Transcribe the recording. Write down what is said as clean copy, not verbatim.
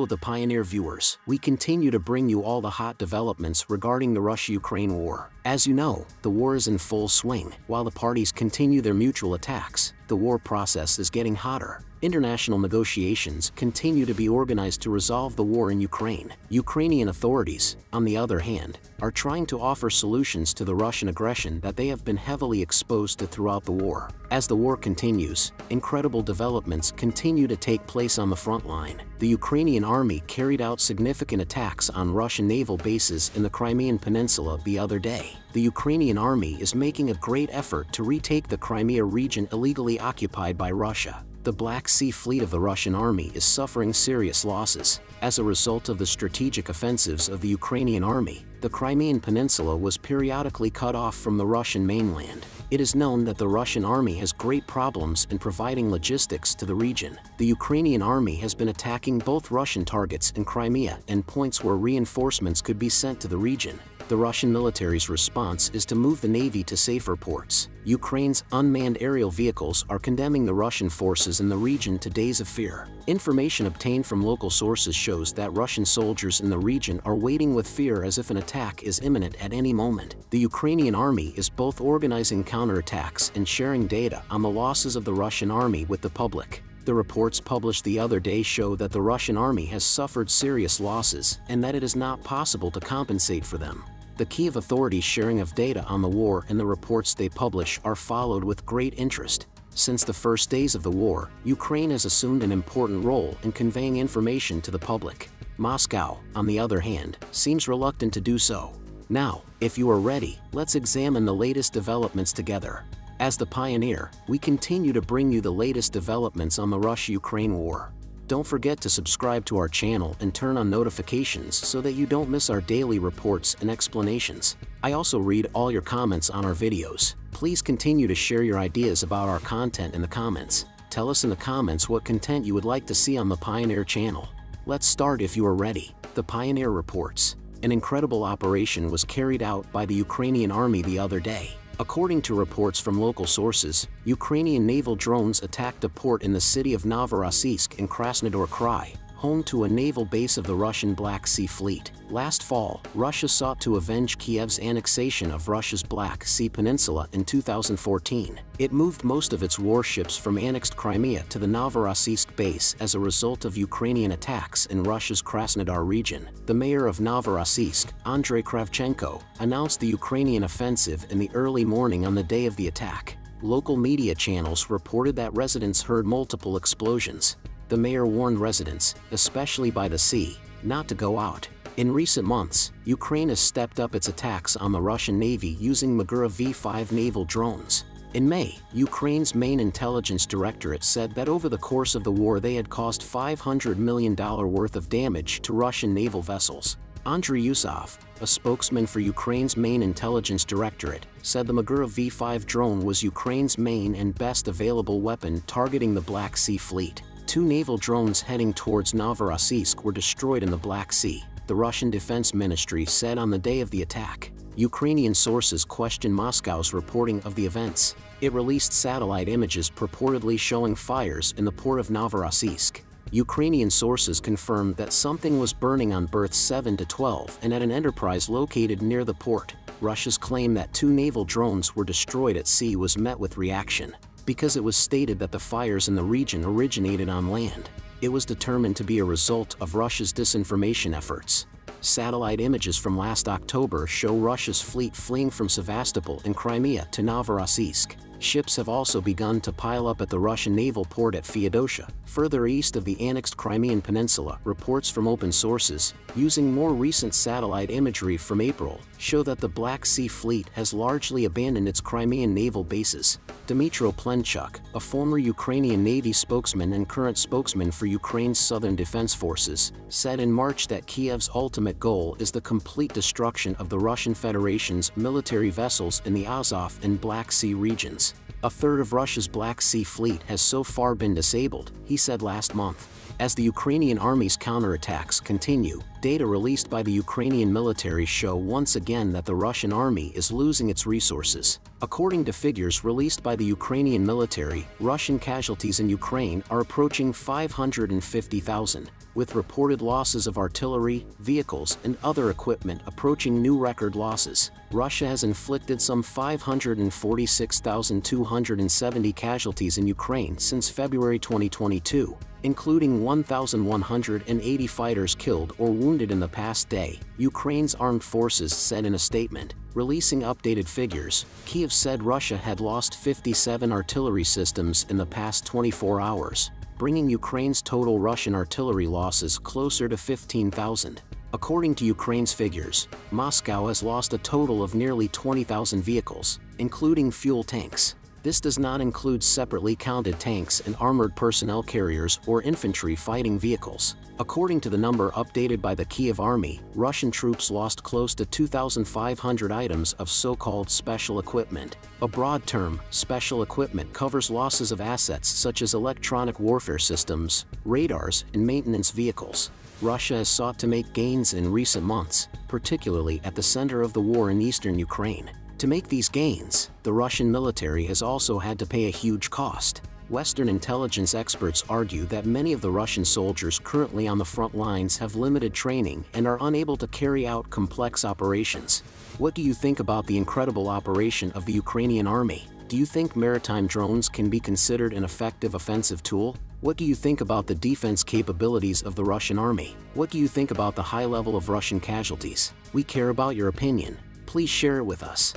Hello the Pioneer viewers, we continue to bring you all the hot developments regarding the Russia-Ukraine war. As you know, the war is in full swing. While the parties continue their mutual attacks, the war process is getting hotter. International negotiations continue to be organized to resolve the war in Ukraine. Ukrainian authorities, on the other hand, are trying to offer solutions to the Russian aggression that they have been heavily exposed to throughout the war. As the war continues, incredible developments continue to take place on the front line. The Ukrainian army carried out significant attacks on Russian naval bases in the Crimean Peninsula the other day. The Ukrainian army is making a great effort to retake the Crimea region illegally occupied by Russia. The Black Sea Fleet of the Russian army is suffering serious losses. As a result of the strategic offensives of the Ukrainian army, the Crimean Peninsula was periodically cut off from the Russian mainland. It is known that the Russian army has great problems in providing logistics to the region. The Ukrainian army has been attacking both Russian targets in Crimea and points where reinforcements could be sent to the region. The Russian military's response is to move the navy to safer ports. Ukraine's unmanned aerial vehicles are condemning the Russian forces in the region to days of fear. Information obtained from local sources shows that Russian soldiers in the region are waiting with fear as if an attack is imminent at any moment. The Ukrainian army is both organizing counterattacks and sharing data on the losses of the Russian army with the public. The reports published the other day show that the Russian army has suffered serious losses and that it is not possible to compensate for them. The Kiev authorities' sharing of data on the war and the reports they publish are followed with great interest. Since the first days of the war, Ukraine has assumed an important role in conveying information to the public. Moscow, on the other hand, seems reluctant to do so. Now, if you are ready, let's examine the latest developments together. As the Pioneer, we continue to bring you the latest developments on the Russia-Ukraine war. Don't forget to subscribe to our channel and turn on notifications so that you don't miss our daily reports and explanations. I also read all your comments on our videos. Please continue to share your ideas about our content in the comments. Tell us in the comments what content you would like to see on the Pioneer channel. Let's start if you are ready. The Pioneer reports. An incredible operation was carried out by the Ukrainian army the other day. According to reports from local sources, Ukrainian naval drones attacked a port in the city of Novorossiysk in Krasnodar Krai, home to a naval base of the Russian Black Sea Fleet. Last fall, Russia sought to avenge Kiev's annexation of Russia's Black Sea Peninsula in 2014. It moved most of its warships from annexed Crimea to the Novorossiysk base as a result of Ukrainian attacks in Russia's Krasnodar region. The mayor of Novorossiysk, Andrei Kravchenko, announced the Ukrainian offensive in the early morning on the day of the attack. Local media channels reported that residents heard multiple explosions. The mayor warned residents, especially by the sea, not to go out. In recent months, Ukraine has stepped up its attacks on the Russian Navy using Magura V-5 naval drones. In May, Ukraine's main intelligence directorate said that over the course of the war they had caused $500 million worth of damage to Russian naval vessels. Andriy Yusov, a spokesman for Ukraine's main intelligence directorate, said the Magura V-5 drone was Ukraine's main and best available weapon targeting the Black Sea Fleet. 2 naval drones heading towards Novorossiysk were destroyed in the Black Sea, the Russian Defense Ministry said on the day of the attack. Ukrainian sources questioned Moscow's reporting of the events. It released satellite images purportedly showing fires in the port of Novorossiysk. Ukrainian sources confirmed that something was burning on berths 7 to 12 and at an enterprise located near the port. Russia's claim that 2 naval drones were destroyed at sea was met with reaction. Because it was stated that the fires in the region originated on land, it was determined to be a result of Russia's disinformation efforts. Satellite images from last October show Russia's fleet fleeing from Sevastopol in Crimea to Novorossiysk. Ships have also begun to pile up at the Russian naval port at Feodosia, further east of the annexed Crimean Peninsula. Reports from open sources, using more recent satellite imagery from April, show that the Black Sea Fleet has largely abandoned its Crimean naval bases. Dmytro Plenchuk, a former Ukrainian Navy spokesman and current spokesman for Ukraine's Southern Defense Forces, said in March that Kiev's ultimate goal is the complete destruction of the Russian Federation's military vessels in the Azov and Black Sea regions. A third of Russia's Black Sea Fleet has so far been disabled, he said last month. As the Ukrainian army's counterattacks continue, data released by the Ukrainian military show once again that the Russian army is losing its resources. According to figures released by the Ukrainian military, Russian casualties in Ukraine are approaching 550,000, with reported losses of artillery, vehicles, and other equipment approaching new record losses. Russia has inflicted some 546,270 casualties in Ukraine since February 2022, including 1,180 fighters killed or wounded in the past day, Ukraine's armed forces said in a statement. Releasing updated figures, Kiev said Russia had lost 57 artillery systems in the past 24 hours, bringing Ukraine's total Russian artillery losses closer to 15,000. According to Ukraine's figures, Moscow has lost a total of nearly 20,000 vehicles, including fuel tanks. This does not include separately counted tanks and armored personnel carriers or infantry fighting vehicles. According to the number updated by the Kiev army, Russian troops lost close to 2,500 items of so-called special equipment. A broad term, special equipment covers losses of assets such as electronic warfare systems, radars, and maintenance vehicles. Russia has sought to make gains in recent months, particularly at the center of the war in eastern Ukraine. To make these gains, the Russian military has also had to pay a huge cost. Western intelligence experts argue that many of the Russian soldiers currently on the front lines have limited training and are unable to carry out complex operations. What do you think about the incredible operation of the Ukrainian army? Do you think maritime drones can be considered an effective offensive tool? What do you think about the defense capabilities of the Russian army? What do you think about the high level of Russian casualties? We care about your opinion. Please share it with us.